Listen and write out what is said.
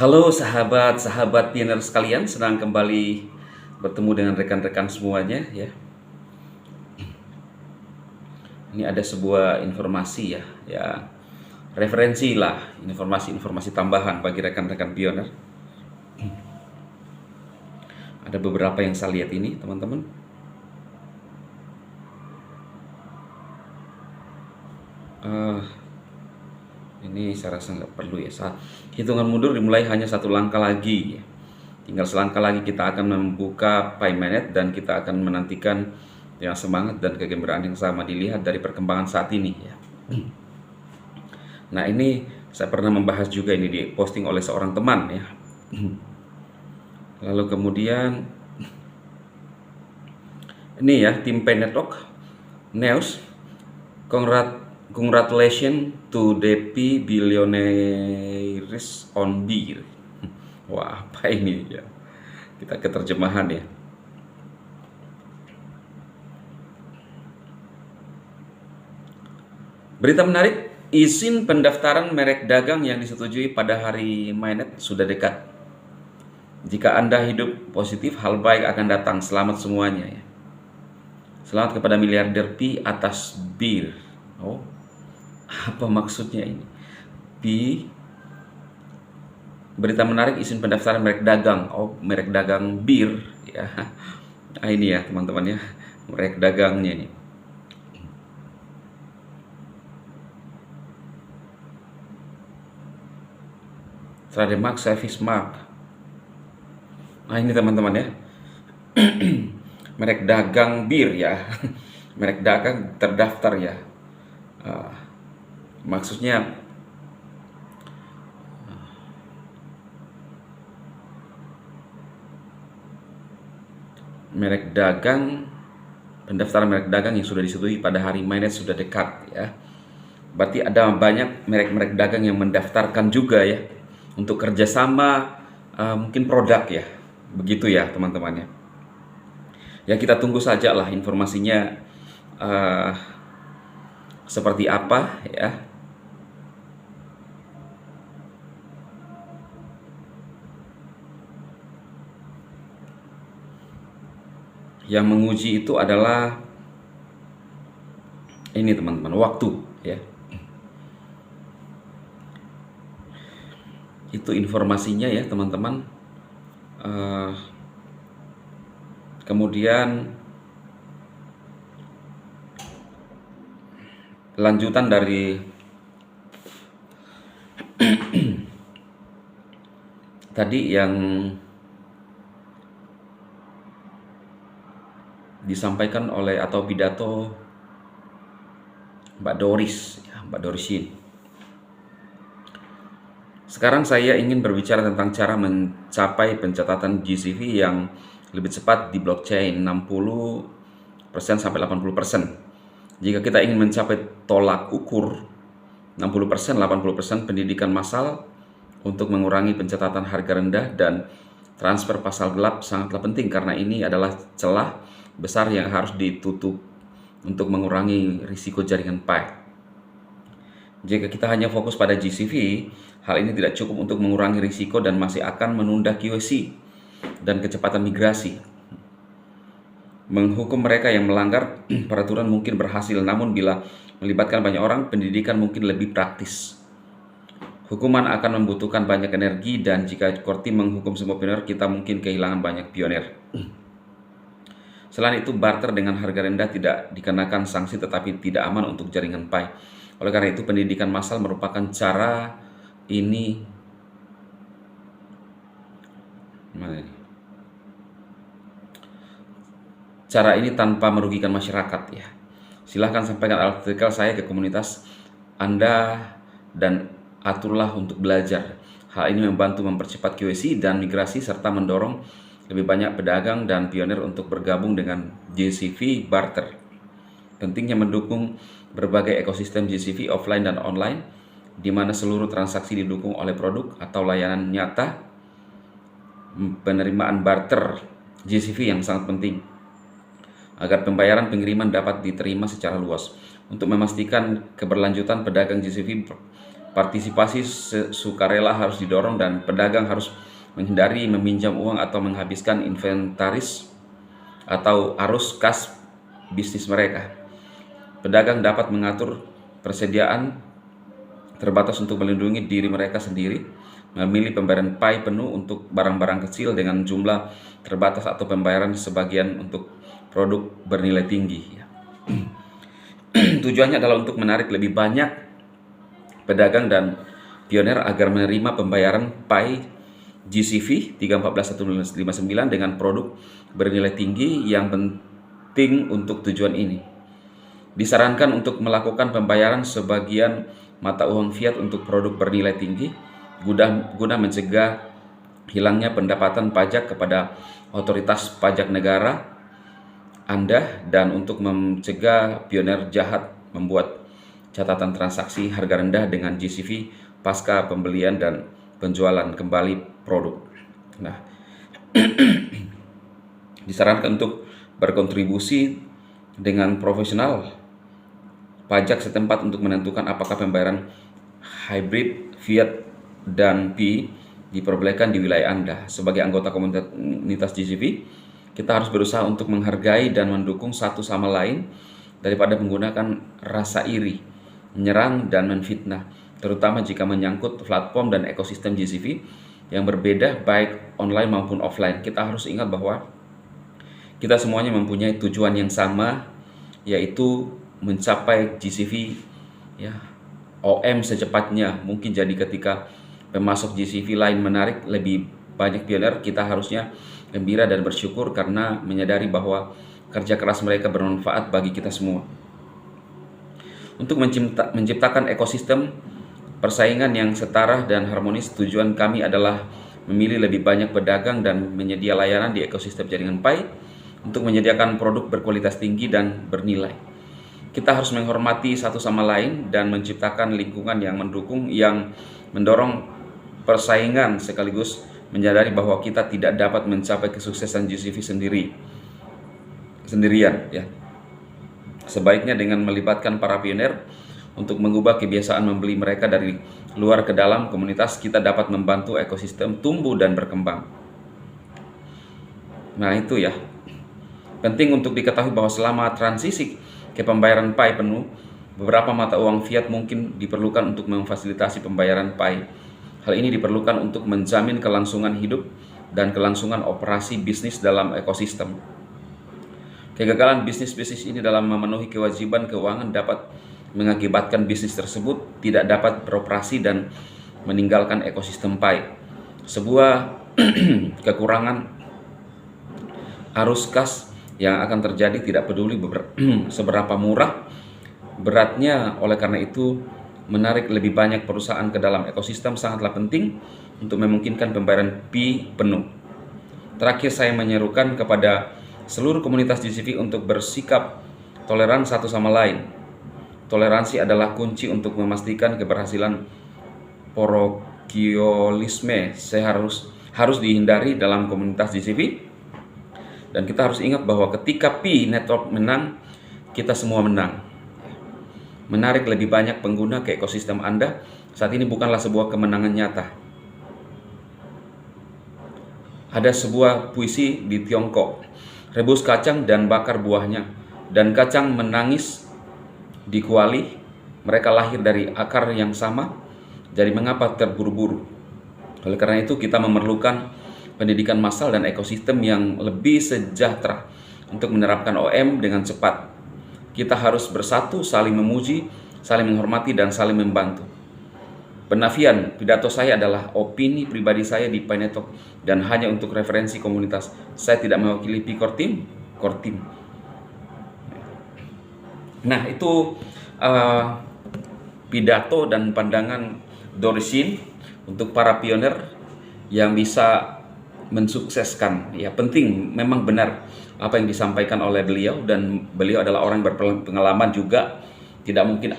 Halo sahabat-sahabat pioner sekalian, senang kembali bertemu dengan rekan-rekan semuanya ya. Ini ada sebuah informasi ya referensi lah, informasi-informasi tambahan bagi rekan-rekan pioner. Ada beberapa yang saya lihat ini, teman-teman. Ini saya rasa nggak perlu ya. Hitungan mundur dimulai hanya satu langkah lagi ya. Tinggal selangkah lagi kita akan membuka PayManet dan kita akan menantikan yang semangat dan kegembiraan yang sama dilihat dari perkembangan saat ini ya. Nah, ini saya pernah membahas juga, ini di posting oleh seorang teman ya. Lalu kemudian ini ya, tim Network News, congratulations to Depi billionaires on beer. Wah, apa ini ya? Kita ke terjemahan ya. Berita menarik, izin pendaftaran merek dagang yang disetujui pada hari mainnet sudah dekat. Jika Anda hidup positif, hal baik akan datang. Selamat semuanya ya. Selamat kepada miliarder Pi atas bir. Oh, apa maksudnya ini? Pi, berita menarik, izin pendaftaran merek dagang. Oh, merek dagang bir ya. Nah, ini ya teman-teman ya, merek dagangnya ini. Trademark Service Mark. Nah, ini teman-teman ya. Merek dagang bir ya. Merek dagang terdaftar ya. Maksudnya merek dagang, pendaftaran merek dagang yang sudah disetujui pada hari mainnet sudah dekat ya. Berarti ada banyak merek-merek dagang yang mendaftarkan juga ya untuk kerjasama, mungkin produk ya, begitu ya teman-teman ya. Ya, kita tunggu saja lah informasinya seperti apa ya. Yang menguji itu adalah ini teman-teman, waktu ya. Itu informasinya ya teman-teman. Kemudian lanjutan dari tadi yang disampaikan oleh atau pidato Mbak Doris ya, Mbak Dorisin. Sekarang saya ingin berbicara tentang cara mencapai pencatatan GCV yang lebih cepat di blockchain 60% sampai 80%. Jika kita ingin mencapai tolak ukur 60%, 80% pendidikan massal untuk mengurangi pencatatan harga rendah dan transfer pasal gelap sangatlah penting, karena ini adalah celah besar yang harus ditutup untuk mengurangi risiko jaringan Pi. Jika kita hanya fokus pada GCV, hal ini tidak cukup untuk mengurangi risiko dan masih akan menunda QC dan kecepatan migrasi. Menghukum mereka yang melanggar peraturan mungkin berhasil, namun bila melibatkan banyak orang, pendidikan mungkin lebih praktis. Hukuman akan membutuhkan banyak energi, dan jika core team menghukum semua pioner, kita mungkin kehilangan banyak pioner. Selain itu, barter dengan harga rendah tidak dikenakan sanksi tetapi tidak aman untuk jaringan Pi. Oleh karena itu, pendidikan massal merupakan cara ini. Cara ini tanpa merugikan masyarakat ya. Silahkan sampaikan artikel saya ke komunitas Anda dan aturlah untuk belajar. Hal ini membantu mempercepat QC dan migrasi serta mendorong lebih banyak pedagang dan pionir untuk bergabung dengan GCV barter. Pentingnya mendukung berbagai ekosistem GCV offline dan online, di mana seluruh transaksi didukung oleh produk atau layanan nyata. Penerimaan barter GCV yang sangat penting agar pembayaran pengiriman dapat diterima secara luas. Untuk memastikan keberlanjutan pedagang GCV Partisipasi sukarela harus didorong dan pedagang harus menghindari meminjam uang atau menghabiskan inventaris atau arus kas bisnis mereka. Pedagang dapat mengatur persediaan terbatas untuk melindungi diri mereka sendiri, memilih pembayaran PAI penuh untuk barang-barang kecil dengan jumlah terbatas atau pembayaran sebagian untuk produk bernilai tinggi. Tujuannya adalah untuk menarik lebih banyak pedagang dan pioner agar menerima pembayaran PAI GCV 314.159 dengan produk bernilai tinggi yang penting untuk tujuan ini. Disarankan untuk melakukan pembayaran sebagian mata uang fiat untuk produk bernilai tinggi guna mencegah hilangnya pendapatan pajak kepada otoritas pajak negara Anda dan untuk mencegah pioner jahat membuat catatan transaksi harga rendah dengan GCV pasca pembelian dan penjualan kembali produk. Nah, disarankan untuk berkontribusi dengan profesional pajak setempat untuk menentukan apakah pembayaran hybrid, fiat, dan PI diperbolehkan di wilayah Anda. Sebagai anggota komunitas GCV, kita harus berusaha untuk menghargai dan mendukung satu sama lain daripada menggunakan rasa iri, menyerang, dan menfitnah, terutama jika menyangkut platform dan ekosistem GCV yang berbeda baik online maupun offline. Kita harus ingat bahwa kita semuanya mempunyai tujuan yang sama, yaitu mencapai GCV OM secepatnya mungkin. Jadi ketika pemasok GCV lain menarik lebih banyak pioner, kita harusnya gembira dan bersyukur karena menyadari bahwa kerja keras mereka bermanfaat bagi kita semua. Untuk menciptakan ekosistem persaingan yang setara dan harmonis, tujuan kami adalah memilih lebih banyak pedagang dan menyedia layanan di ekosistem jaringan PAI untuk menyediakan produk berkualitas tinggi dan bernilai. Kita harus menghormati satu sama lain dan menciptakan lingkungan yang mendukung, yang mendorong persaingan, sekaligus menyadari bahwa kita tidak dapat mencapai kesuksesan GCV sendirian. Sebaiknya dengan melibatkan para pioner untuk mengubah kebiasaan membeli mereka dari luar ke dalam komunitas, kita dapat membantu ekosistem tumbuh dan berkembang. Nah, itu ya. Penting untuk diketahui bahwa selama transisi ke pembayaran PAI penuh, beberapa mata uang fiat mungkin diperlukan untuk memfasilitasi pembayaran PAI. Hal ini diperlukan untuk menjamin kelangsungan hidup dan kelangsungan operasi bisnis dalam ekosistem. Kegagalan bisnis-bisnis ini dalam memenuhi kewajiban keuangan dapat mengakibatkan bisnis tersebut tidak dapat beroperasi dan meninggalkan ekosistem PAI. Sebuah kekurangan arus kas yang akan terjadi tidak peduli seberapa murah beratnya. Oleh karena itu, menarik lebih banyak perusahaan ke dalam ekosistem sangatlah penting untuk memungkinkan pembayaran PI penuh. Terakhir, saya menyerukan kepada seluruh komunitas GCV untuk bersikap toleran satu sama lain. Toleransi adalah kunci untuk memastikan keberhasilan. Parokialisme harus dihindari dalam komunitas GCV. Dan kita harus ingat bahwa ketika Pi Network menang, kita semua menang. Menarik lebih banyak pengguna ke ekosistem Anda saat ini bukanlah sebuah kemenangan nyata. Ada sebuah puisi di Tiongkok, rebus kacang dan bakar buahnya, dan kacang menangis di kuali, mereka lahir dari akar yang sama, jadi mengapa terburu-buru? Oleh karena itu, kita memerlukan pendidikan massal dan ekosistem yang lebih sejahtera untuk menerapkan OM dengan cepat. Kita harus bersatu, saling memuji, saling menghormati, dan saling membantu. Penafian pidato saya adalah opini pribadi saya di PAI Network dan hanya untuk referensi komunitas. Saya tidak mewakili Kortim. Nah, itu pidato dan pandangan Dorishin untuk para pioner yang bisa mensukseskan. Ya, penting, memang benar apa yang disampaikan oleh beliau, dan beliau adalah orang yang berpengalaman juga. Tidak mungkin